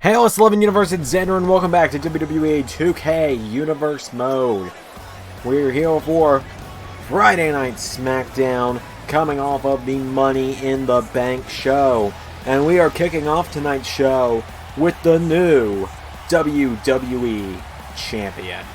Hey, it's 11 Universe, it's Xander, and welcome back to WWE 2K Universe Mode. We're here for Friday Night Smackdown, coming off of the Money in the Bank show. And we are kicking off tonight's show with the new WWE Champion.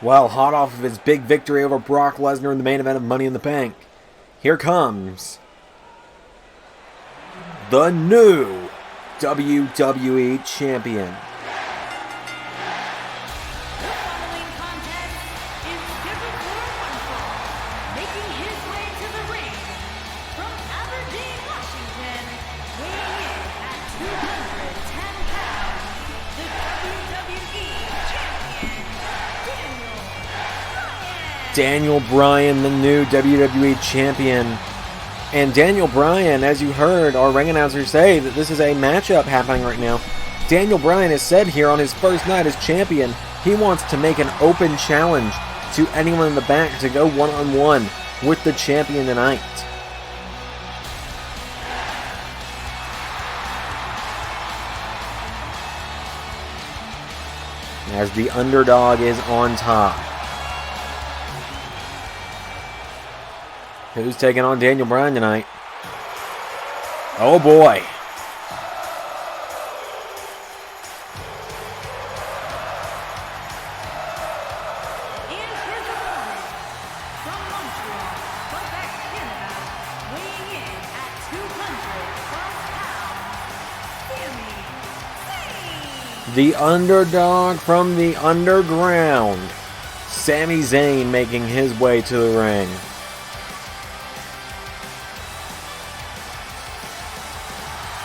Well, hot off of his big victory over Brock Lesnar in the main event of Money in the Bank, here comes the new WWE Champion. Daniel Bryan, the new WWE Champion. And Daniel Bryan, as you heard our ring announcer say, that this is a matchup happening right now. Daniel Bryan has said here on his first night as champion, he wants to make an open challenge to anyone in the back to go one-on-one with the champion tonight. As the underdog is on top. Who's taking on Daniel Bryan tonight? Oh boy. And his opponent from Montreal, Quebec, Canada, weighing in at 212 pounds, Sami Zayn. The underdog from the underground, Sami Zayn, making his way to the ring.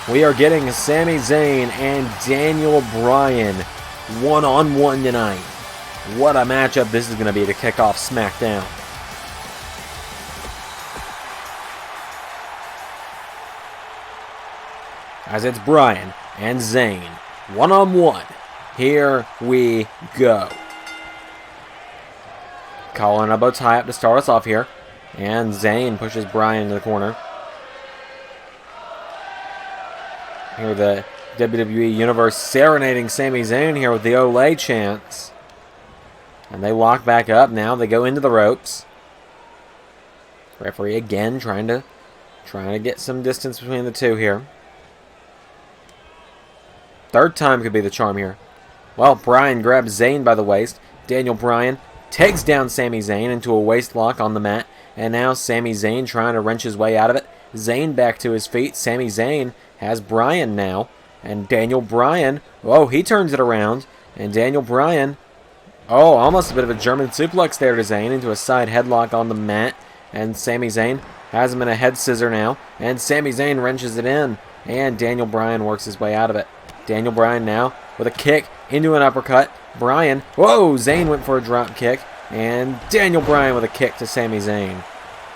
We are getting Sami Zayn and Daniel Bryan one-on-one tonight. What a matchup this is going to be to kick off Smackdown. As it's Bryan and Zayn one-on-one. Here we go. Collar elbow tie up to start us off here. And Zayn pushes Bryan into the corner. Here the WWE Universe serenading Sami Zayn here with the Olay chants. And they lock back up. Now they go into the ropes. Referee again trying to get some distance between the two here. Third time could be the charm here. Well, Bryan grabs Zayn by the waist. Daniel Bryan takes down Sami Zayn into a waist lock on the mat. And now Sami Zayn trying to wrench his way out of it. Zayn back to his feet. Sami Zayn has Bryan now. And Daniel Bryan, oh, he turns it around. And Daniel Bryan, oh, almost a bit of a German suplex there to Zayn into a side headlock on the mat. And Sami Zayn has him in a head scissor now. And Sami Zayn wrenches it in. And Daniel Bryan works his way out of it. Daniel Bryan now with a kick into an uppercut. Bryan, whoa, Zayn went for a drop kick. And Daniel Bryan with a kick to Sami Zayn.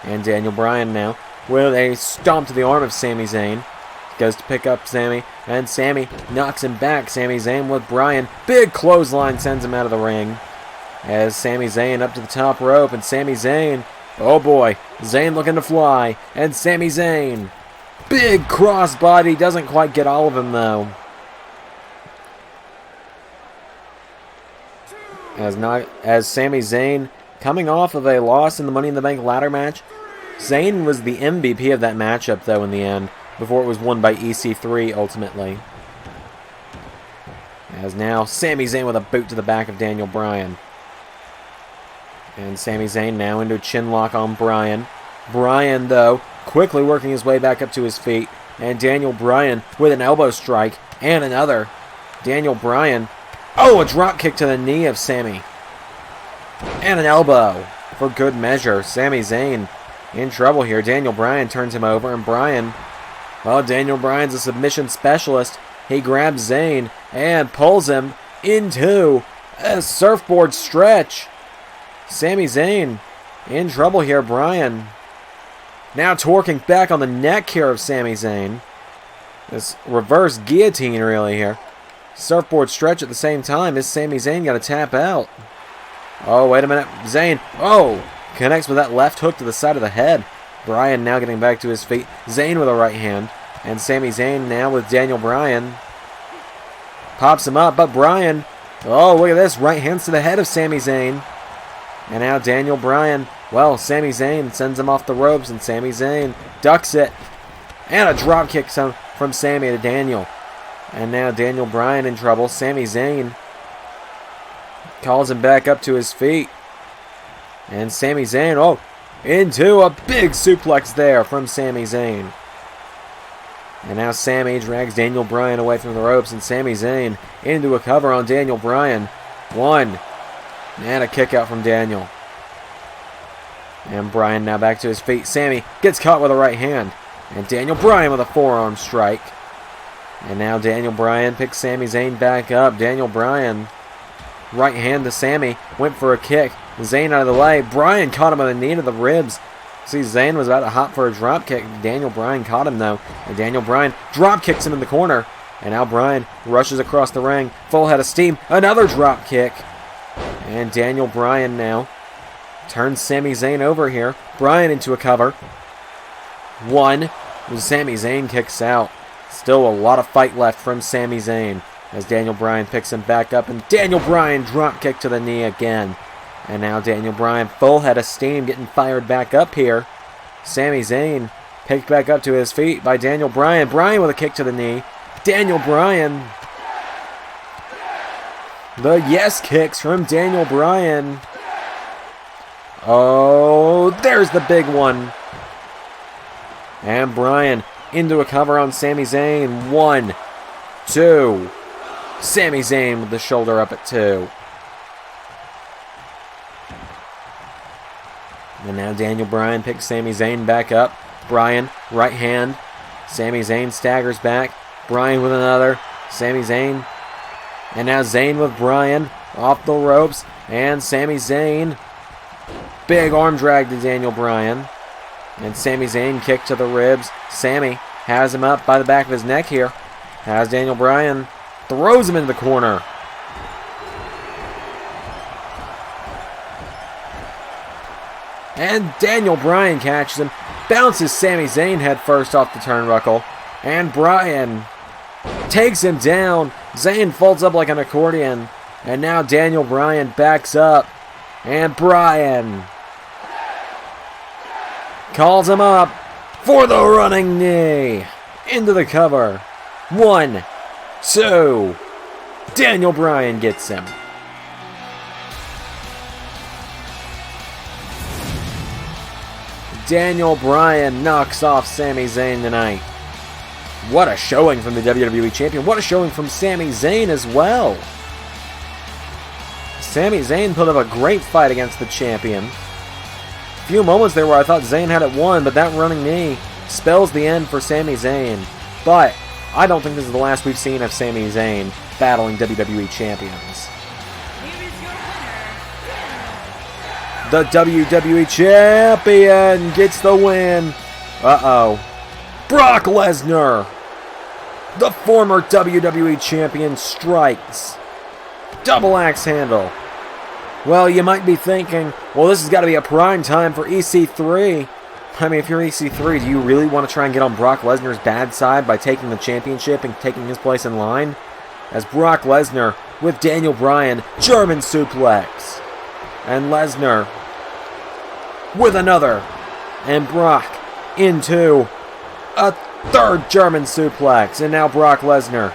And Daniel Bryan now with a stomp to the arm of Sami Zayn. Goes to pick up Sami, and Sami knocks him back. Sami Zayn with Bryan. Big clothesline sends him out of the ring. As Sami Zayn up to the top rope, and Sami Zayn, oh boy, Zayn looking to fly, and Sami Zayn. Big crossbody, doesn't quite get all of him though. As Sami Zayn coming off of a loss in the Money in the Bank ladder match. Zayn was the MVP of that matchup though in the end, before it was won by EC3 ultimately. As now Sami Zayn with a boot to the back of Daniel Bryan. And Sami Zayn now into a chin lock on Bryan. Bryan though quickly working his way back up to his feet. And Daniel Bryan with an elbow strike and another. Daniel Bryan, oh, a drop kick to the knee of Sami. And an elbow for good measure. Sami Zayn in trouble here. Daniel Bryan turns him over, and Bryan, well, Daniel Bryan's a submission specialist. He grabs Zayn and pulls him into a surfboard stretch. Sami Zayn in trouble here. Bryan now torquing back on the neck here of Sami Zayn. This reverse guillotine really here. Surfboard stretch at the same time. Is Sami Zayn got to tap out? Oh, wait a minute. Zayn, oh, connects with that left hook to the side of the head. Bryan now getting back to his feet. Zayn with a right hand. And Sami Zayn now with Daniel Bryan. Pops him up, but Bryan, oh, look at this. Right hands to the head of Sami Zayn. And now Daniel Bryan, well, Sami Zayn sends him off the ropes, and Sami Zayn ducks it. And a drop kick from Sami to Daniel. And now Daniel Bryan in trouble. Sami Zayn calls him back up to his feet. And Sami Zayn, oh, into a big suplex there from Sami Zayn. And now Sami drags Daniel Bryan away from the ropes, and Sami Zayn into a cover on Daniel Bryan. One. And a kick out from Daniel. And Bryan now back to his feet. Sami gets caught with a right hand. And Daniel Bryan with a forearm strike. And now Daniel Bryan picks Sami Zayn back up. Daniel Bryan, right hand to Sami, went for a kick. Zayn out of the way. Bryan caught him with a knee to the ribs. See, Zayn was about to hop for a drop kick. Daniel Bryan caught him though. And Daniel Bryan drop kicks him in the corner. And now Bryan rushes across the ring. Full head of steam. Another drop kick. And Daniel Bryan now turns Sami Zayn over here. Bryan into a cover. One. Sami Zayn kicks out. Still a lot of fight left from Sami Zayn as Daniel Bryan picks him back up, and Daniel Bryan drop kick to the knee again. And now Daniel Bryan, full head of steam, getting fired back up here. Sami Zayn picked back up to his feet by Daniel Bryan. Bryan with a kick to the knee. Daniel Bryan. The yes kicks from Daniel Bryan. Oh, there's the big one. And Bryan into a cover on Sami Zayn. 1, 2. Sami Zayn with the shoulder up at 2. And now Daniel Bryan picks Sami Zayn back up. Bryan, right hand. Sami Zayn staggers back. Bryan with another. Sami Zayn. And now Zayn with Bryan. Off the ropes. And Sami Zayn. Big arm drag to Daniel Bryan. And Sami Zayn kick to the ribs. Sami has him up by the back of his neck here. Has Daniel Bryan. Throws him into the corner. And Daniel Bryan catches him. Bounces Sami Zayn head first off the turnbuckle. And Bryan takes him down. Zayn folds up like an accordion. And now Daniel Bryan backs up. And Bryan calls him up for the running knee. Into the cover. 1, 2. Daniel Bryan gets him. Daniel Bryan knocks off Sami Zayn tonight. What a showing from the WWE Champion. What a showing from Sami Zayn as well. Sami Zayn put up a great fight against the champion. A few moments there where I thought Zayn had it won, but that running knee spells the end for Sami Zayn. But I don't think this is the last we've seen of Sami Zayn battling WWE champions. The WWE Champion gets the win. Uh-oh. Brock Lesnar, the former WWE Champion, strikes. Double axe handle. Well, you might be thinking, well, this has got to be a prime time for EC3. I mean, if you're EC3, do you really want to try and get on Brock Lesnar's bad side by taking the championship and taking his place in line? As Brock Lesnar with Daniel Bryan, German suplex. And Lesnar with another. And Brock into a third German suplex. And now Brock Lesnar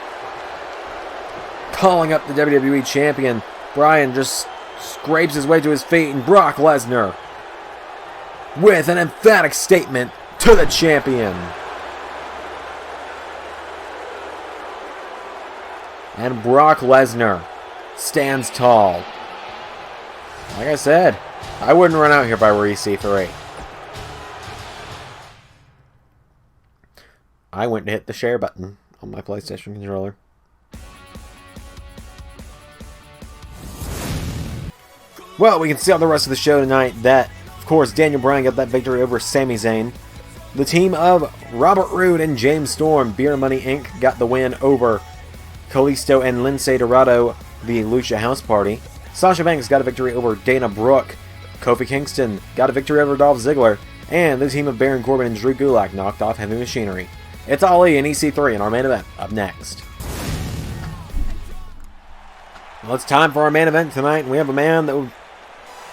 calling up the WWE Champion. Bryan just scrapes his way to his feet. And Brock Lesnar with an emphatic statement to the champion. And Brock Lesnar stands tall. Like I said, I wouldn't run out here if I were EC3. I went to hit the share button on my PlayStation controller. Well, we can see on the rest of the show tonight that, of course, Daniel Bryan got that victory over Sami Zayn. The team of Robert Roode and James Storm, Beer Money Inc., got the win over Kalisto and Lince Dorado, the Lucha House Party. Sasha Banks got a victory over Dana Brooke. Kofi Kingston got a victory over Dolph Ziggler. And the team of Baron Corbin and Drew Gulak knocked off Heavy Machinery. It's Ali and EC3 in our main event up next. Well, it's time for our main event tonight, and we have a man that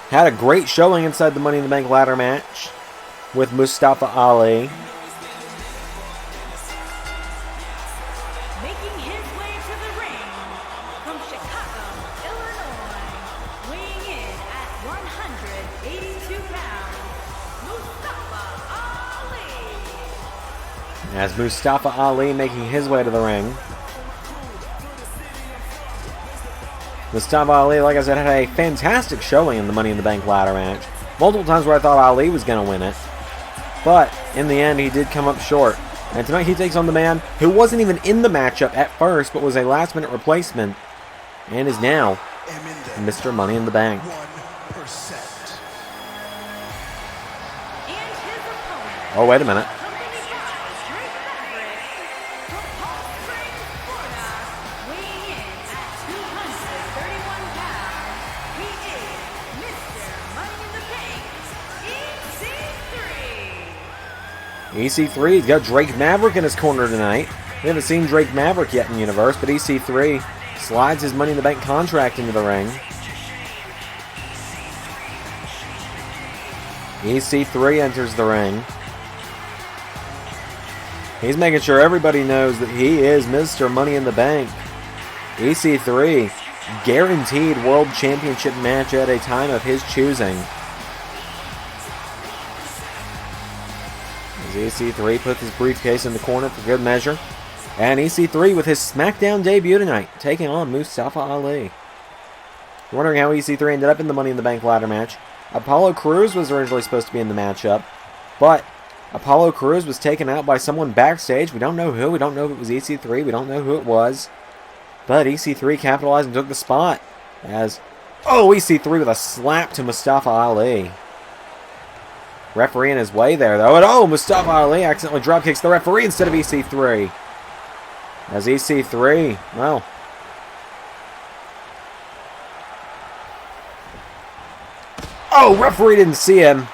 had a great showing inside the Money in the Bank ladder match with Mustafa Ali. Making his way to the ring from Chicago, Illinois, weighing in at 182 pounds, Mustafa Ali. As Mustafa Ali making his way to the ring. Mustafa Ali, like I said, had a fantastic showing in the Money in the Bank ladder match. Multiple times where I thought Ali was going to win it. But in the end, he did come up short. And tonight he takes on the man who wasn't even in the matchup at first, but was a last-minute replacement, and is now Mr. Money in the Bank. 1%. And his opponent, Oh, wait a minute. accompanied by Drake Maverick from Palm Springs, Florida, weighing in at 231 pounds, he is Mr. Money in the Bank, EC3. EC3's got Drake Maverick in his corner tonight. We haven't seen Drake Maverick yet in Universe, but EC3 slides his Money in the Bank contract into the ring. EC3 enters the ring. He's making sure everybody knows that he is Mr. Money in the Bank. EC3, guaranteed World Championship match at a time of his choosing. As EC3 puts his briefcase in the corner for good measure. And EC3 with his Smackdown debut tonight, taking on Mustafa Ali. You're wondering how EC3 ended up in the Money in the Bank ladder match. Apollo Crews was originally supposed to be in the matchup, but Apollo Crews was taken out by someone backstage. We don't know who. We don't know if it was EC3. We don't know who it was. But EC3 capitalized and took the spot. As, oh, EC3 with a slap to Mustafa Ali. Referee in his way there, though. And oh, Mustafa Ali accidentally dropkicks the referee instead of EC3. As EC3, well, oh, referee didn't see him.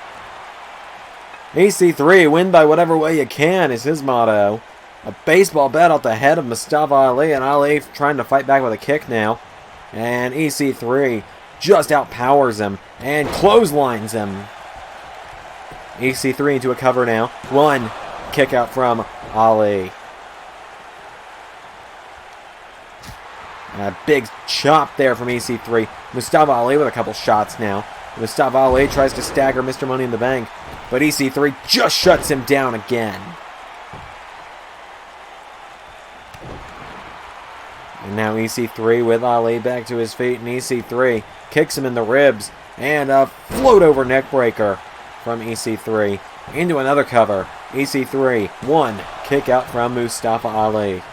EC3, win by whatever way you can is his motto. A baseball bat off the head of Mustafa Ali, and Ali trying to fight back with a kick now. And EC3 just outpowers him and clotheslines him. EC3 into a cover now. One kick out from Ali. And a big chop there from EC3. Mustafa Ali with a couple shots now. Mustafa Ali tries to stagger Mr. Money in the Bank, but EC3 just shuts him down again. And now EC3 with Ali back to his feet, and EC3 kicks him in the ribs, and a float over neck breaker from EC3 into another cover. EC3, one kick out from Mustafa Ali.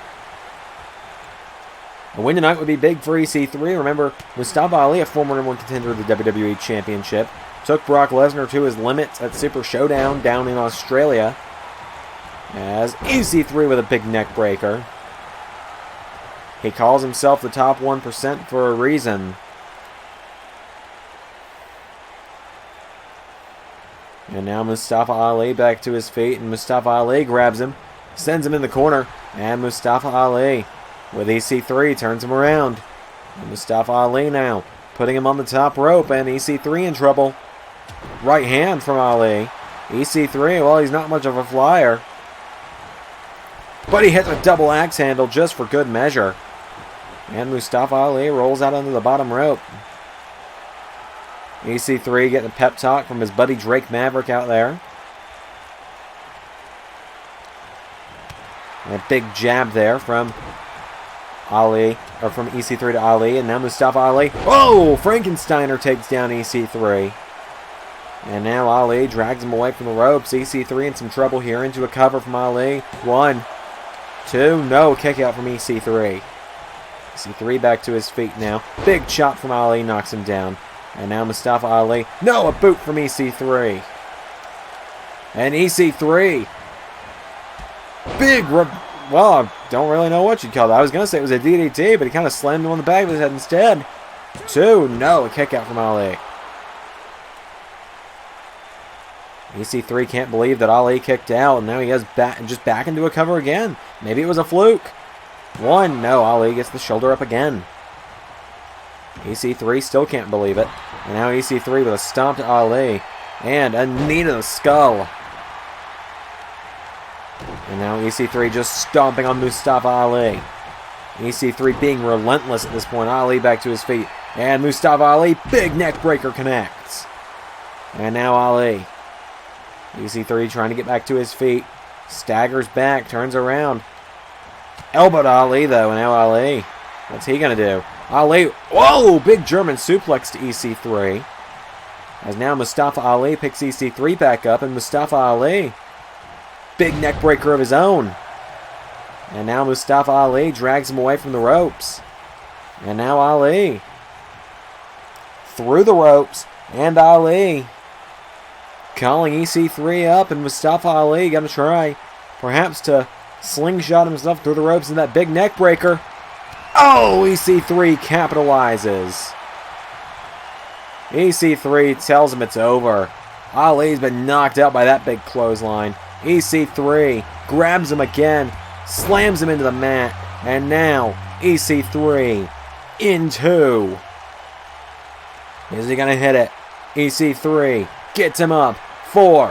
A win tonight would be big for EC3. Remember, Mustafa Ali, a former #1 contender of the WWE Championship, took Brock Lesnar to his limits at Super Showdown down in Australia. As EC3 with a big neck breaker. He calls himself the top 1% for a reason. And now Mustafa Ali back to his feet, and Mustafa Ali grabs him, sends him in the corner, and Mustafa Ali with EC3 turns him around. And Mustafa Ali now putting him on the top rope, and EC3 in trouble. Right hand from Ali. EC3, well, he's not much of a flyer, but he hits a double axe handle just for good measure. And Mustafa Ali rolls out under the bottom rope. EC3 getting a pep talk from his buddy Drake Maverick out there. And a big jab there from Ali, or from EC3 to Ali, and now Mustafa Ali. Oh, Frankensteiner takes down EC3. And now Ali drags him away from the ropes. EC3 in some trouble here, into a cover from Ali. 1, 2, no, kick out from EC3. EC3 back to his feet now. Big chop from Ali, knocks him down. And now Mustafa Ali. No, a boot from EC3. And EC3. Well, I don't really know what you'd call that. I was going to say it was a DDT, but he kind of slammed him on the back of his head instead. 2, no, a kick out from Ali. EC3 can't believe that Ali kicked out, and now he has just back into a cover again. Maybe it was a fluke. 1, no, Ali gets the shoulder up again. EC3 still can't believe it. And now EC3 with a stomp to Ali. And a knee to the skull. And now EC3 just stomping on Mustafa Ali. EC3 being relentless at this point. Ali back to his feet. And Mustafa Ali, big neck breaker connects. And now Ali. EC3 trying to get back to his feet. Staggers back, turns around. Elbow to Ali though, and now Ali. What's he going to do? Ali, whoa, big German suplex to EC3. As now Mustafa Ali picks EC3 back up, and Mustafa Ali, big neck breaker of his own. And now Mustafa Ali drags him away from the ropes. And now Ali, through the ropes, and Ali calling EC3 up, and Mustafa Ali going to try perhaps to slingshot himself through the ropes in that big neck breaker. Oh, EC3 capitalizes. EC3 tells him it's over. Ali's been knocked out by that big clothesline. EC3 grabs him again, slams him into the mat, and now EC3 in 2. Is he going to hit it? EC3 gets him up. 4.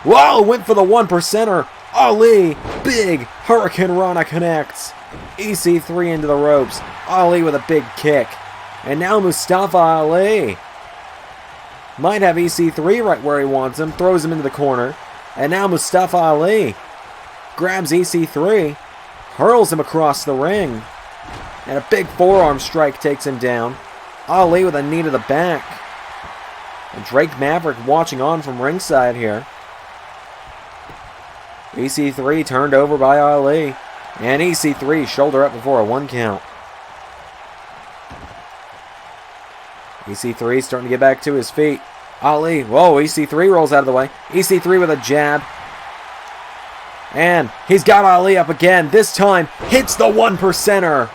Whoa, went for the 1%er. Ali, big Hurricane Rana connects. EC3 into the ropes. Ali with a big kick. And now Mustafa Ali might have EC3 right where he wants him. Throws him into the corner. And now Mustafa Ali grabs EC3. Hurls him across the ring. And a big forearm strike takes him down. Ali with a knee to the back. And Drake Maverick watching on from ringside here. EC3 turned over by Ali. And EC3 shoulder up before a 1 count. EC3 starting to get back to his feet. Ali, whoa, EC3 rolls out of the way. EC3 with a jab. And he's got Ali up again. This time hits the 1%er.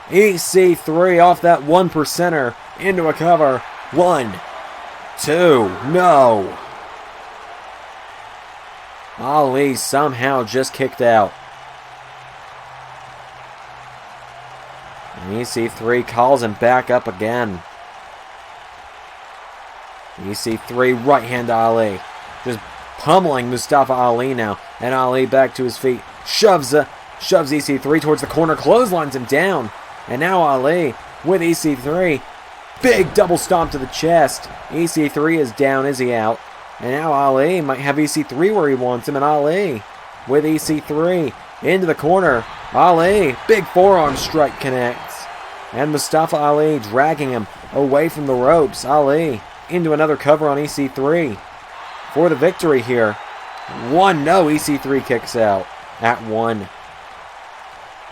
EC3 off that 1%er into a cover. 1, 2, no. Ali somehow just kicked out. And EC3 calls him back up again. EC3 right hand to Ali. Just pummeling Mustafa Ali now. And Ali back to his feet. Shoves EC3 towards the corner. Clotheslines him down. And now Ali with EC3. Big double stomp to the chest. EC3 is down. Is he out? And now Ali might have EC3 where he wants him. And Ali with EC3 into the corner. Ali, big forearm strike connects. And Mustafa Ali dragging him away from the ropes. Ali into another cover on EC3 for the victory here. 1, no, EC3 kicks out at 1.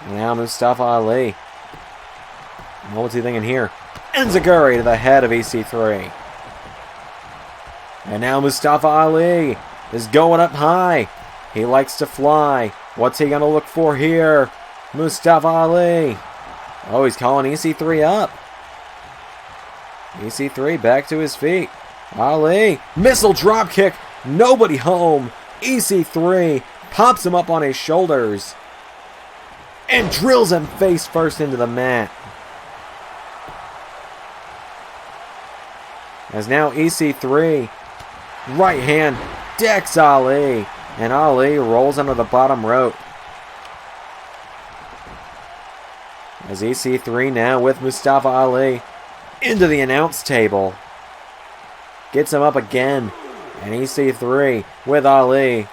And now Mustafa Ali. What's he thinking here? Enziguri to the head of EC3. And now Mustafa Ali is going up high. He likes to fly. What's he going to look for here? Mustafa Ali. Oh, he's calling EC3 up. EC3 back to his feet. Ali. Missile drop kick. Nobody home. EC3 pops him up on his shoulders. And drills him face first into the mat. As now EC3 right hand decks Ali. And Ali rolls under the bottom rope. As EC3 now with Mustafa Ali into the announce table. Gets him up again. And EC3 with Ali.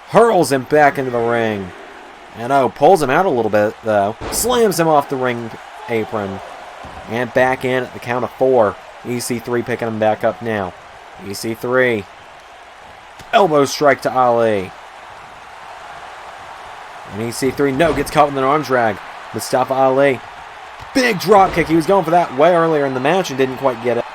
hurls him back into the ring. And pulls him out a little bit, though. Slams him off the ring apron. And back in at the count of 4. EC3 picking him back up now. EC3. Elbow strike to Ali. And EC3, no, gets caught with an arm drag. Mustafa Ali. Big drop kick. He was going for that way earlier in the match and didn't quite get it.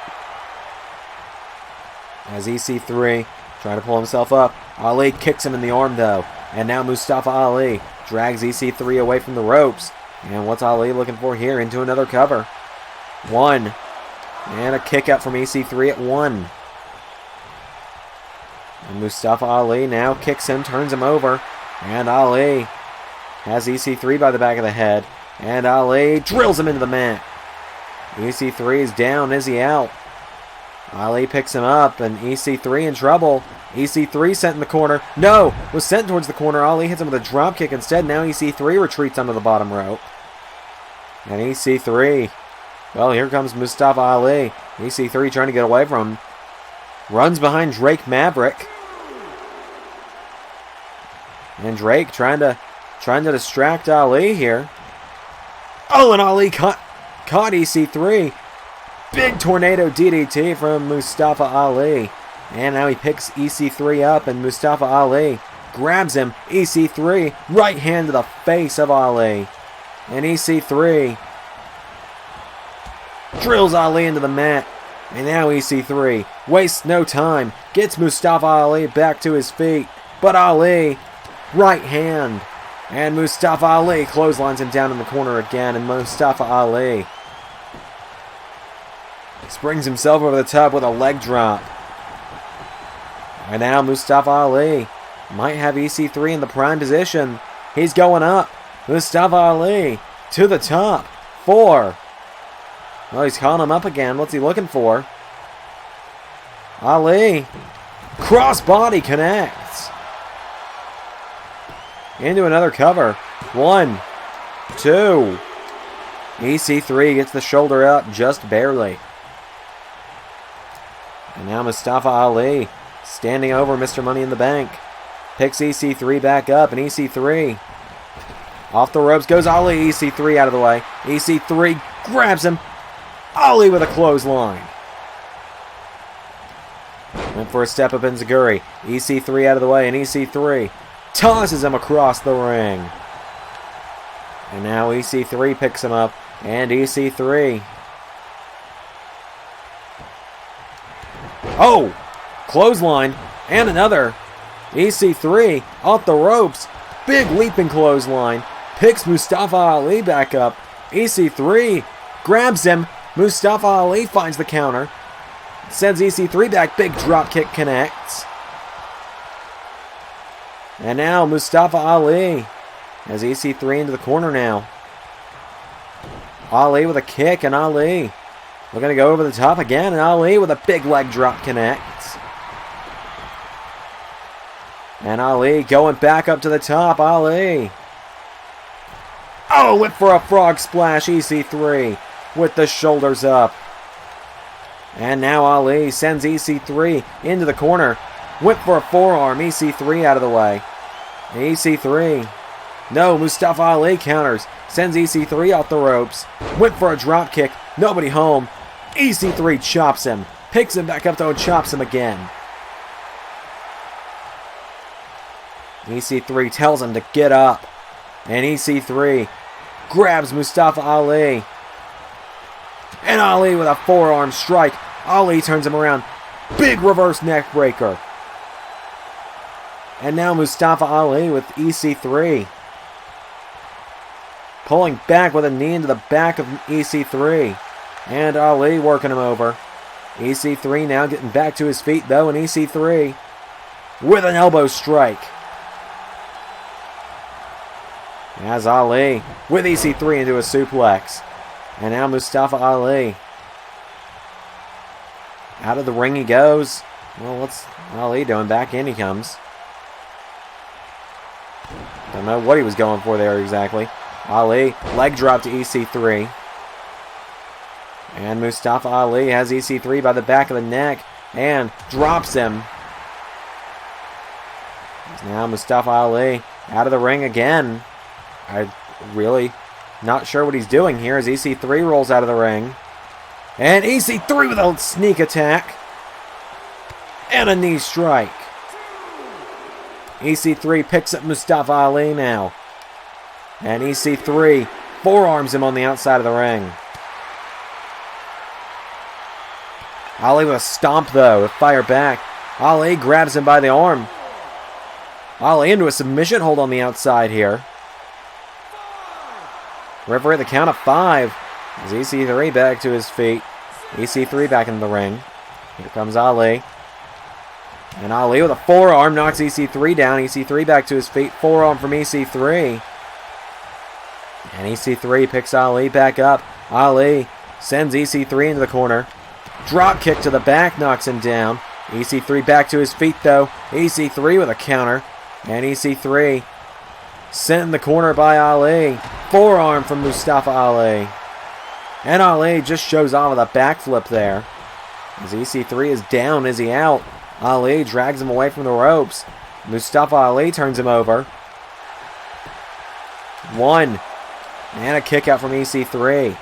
As EC3 trying to pull himself up. Ali kicks him in the arm, though. And now Mustafa Ali drags EC3 away from the ropes. And what's Ali looking for here? Into another cover. 1. And a kick out from EC3 at 1. And Mustafa Ali now kicks him, turns him over. And Ali has EC3 by the back of the head. And Ali drills him into the mat. EC3 is down. Is he out? Ali picks him up, and EC3 in trouble. EC3 sent in the corner. No! Was sent towards the corner. Ali hits him with a drop kick instead. Now EC3 retreats under the bottom rope. And EC3. Well, here comes Mustafa Ali. EC3 trying to get away from him. Runs behind Drake Maverick. And Drake trying to distract Ali here. Oh, and Ali caught EC3. Big tornado DDT from Mustafa Ali. And now he picks EC3 up, and Mustafa Ali grabs him. EC3, right hand to the face of Ali. And EC3 drills Ali into the mat. And now EC3 wastes no time. Gets Mustafa Ali back to his feet. But Ali, right hand. And Mustafa Ali clotheslines him down in the corner again. And Mustafa Ali springs himself over the top with a leg drop. And now Mustafa Ali might have EC3 in the prime position. He's going up. Mustafa Ali to the top. 4. Oh, he's calling him up again. What's he looking for? Ali. Crossbody connects. Into another cover. 1, 2. EC3 gets the shoulder up just barely. And now Mustafa Ali standing over Mr. Money in the Bank. Picks EC3 back up, and EC3 off the ropes goes Ali. EC3 out of the way. EC3 grabs him. Ali with a clothesline. Went for a step up enziguri. EC3 out of the way, and EC3 tosses him across the ring. And now EC3 picks him up, and EC3. Oh! Clothesline, and another. EC3 off the ropes. Big leaping clothesline. Picks Mustafa Ali back up. EC3 grabs him. Mustafa Ali finds the counter. Sends EC3 back. Big drop kick connects. And now Mustafa Ali has EC3 into the corner now. Ali with a kick, and Ali looking to go over the top again, and Ali with a big leg drop connects. And Ali going back up to the top. Ali. Oh, went for a frog splash. EC3 with the shoulders up. And now Ali sends EC3 into the corner. Went for a forearm. EC3 out of the way. EC3. No, Mustafa Ali counters. Sends EC3 off the ropes. Went for a drop kick. Nobody home. EC3 chops him. Picks him back up though and chops him again. EC3 tells him to get up. And EC3 grabs Mustafa Ali. And Ali with a forearm strike. Ali turns him around. Big reverse neck breaker. And now Mustafa Ali with EC3. Pulling back with a knee into the back of EC3. And Ali working him over. EC3 now getting back to his feet though. And EC3 with an elbow strike. As Ali with EC3 into a suplex. And now Mustafa Ali. Out of the ring he goes. Well, what's Ali doing? Back in he comes. Don't know what he was going for there exactly. Ali, leg drop to EC3. And Mustafa Ali has EC3 by the back of the neck and drops him. Now Mustafa Ali out of the ring again. I really not sure what he's doing here as EC3 rolls out of the ring. And EC3 with a sneak attack. And a knee strike. EC3 picks up Mustafa Ali now. And EC3 forearms him on the outside of the ring. Ali with a stomp though, to fire back. Ali grabs him by the arm. Ali into a submission hold on the outside here. Referee at the count of 5. As EC3 back to his feet. EC3 back in the ring. Here comes Ali. And Ali with a forearm knocks EC3 down. EC3 back to his feet. Forearm from EC3. And EC3 picks Ali back up. Ali sends EC3 into the corner. Drop kick to the back knocks him down. EC3 back to his feet though. EC3 with a counter. And EC3 sent in the corner by Ali. Forearm from Mustafa Ali. And Ali just shows off with a backflip there. As EC3 is down, is he out? Ali drags him away from the ropes. Mustafa Ali turns him over. 1. And a kick out from EC3.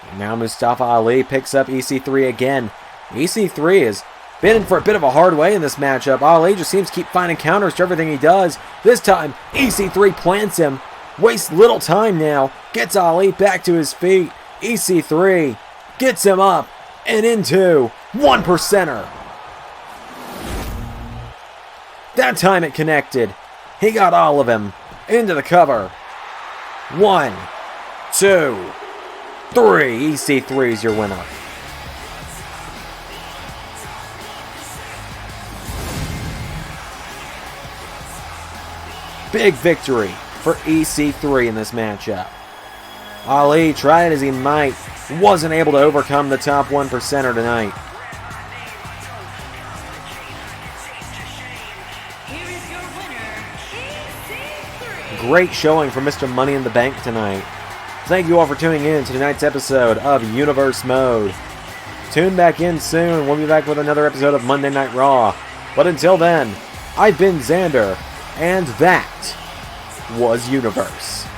And now Mustafa Ali picks up EC3 again. EC3 has been in for a bit of a hard way in this matchup. Ali just seems to keep finding counters to everything he does. This time, EC3 plants him. Wastes little time now. Gets Ali back to his feet. EC3 gets him up and into 1%er. That time it connected. He got all of him into the cover. 1, 2, 3. EC3 is your winner. Big victory for EC3 in this matchup. Ali tried as he might, wasn't able to overcome the top 1%er tonight. Here is your winner, EC3. Great showing from Mr. Money in the Bank tonight. Thank you all for tuning in to tonight's episode of Universe Mode. Tune back in soon. We'll be back with another episode of Monday Night Raw. But until then, I've been Xander, and that was Universe.